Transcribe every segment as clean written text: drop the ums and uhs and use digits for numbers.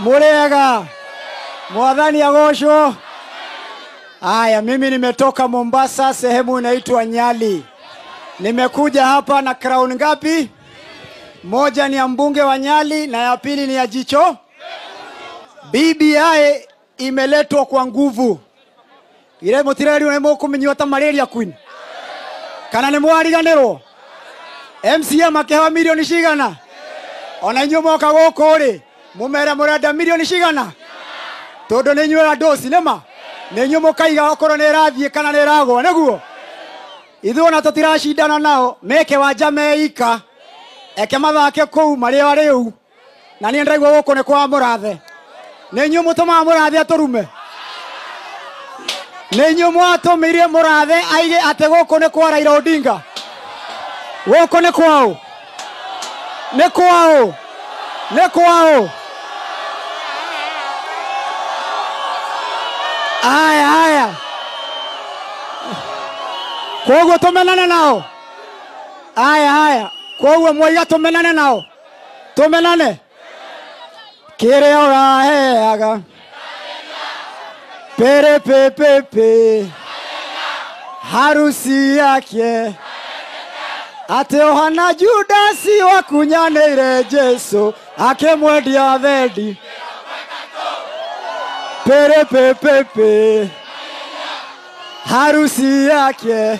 Murega. Mwadhani agosho. Haya, mimi nimetoka Mombasa, sehemu inaitwa Nyali. Nimekuja hapa na crown ngapi? Moja ni ya mbunge wa Nyali na ya pili ni ya jicho. BBI imeletwa kwa nguvu. Ile mutireri unemo kuminywa ta malaria queen. Kana ni mwariganero. MCA makewa milioni cigana. Ona inyo moka goko ri. Mumera murada milioni cigana. Todo ni nywa dosi nema. Ni inyo mokaiga okoro ni rathie kana ni rago neguo. Ithu ona tutirashindana nao meke wanja meika. Eke mathake kou mari ari u. Na ni ndaigwa goko ni kwa murathe. Ni inyo mutuma murathe aturume. Ni inyo mwatumire murathe aige ate goko ni kwa Raila Odinga. Goko ni kwao. Ni kwao. Ni kwao. Aya. Koguo tumenane nao. Aya. Koguo mwiga tumenane nao. Tumenane. Kire ora heaga. Pere pepe. Harusi yake. Ate ohana Judasi wa kunyanire Jesu akemwedia thedi. Pere pepe. Harusi yake.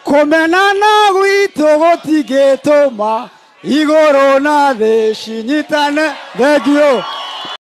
Kumenana gwitu gutigituma igoro na thi cinyitane. Thengio.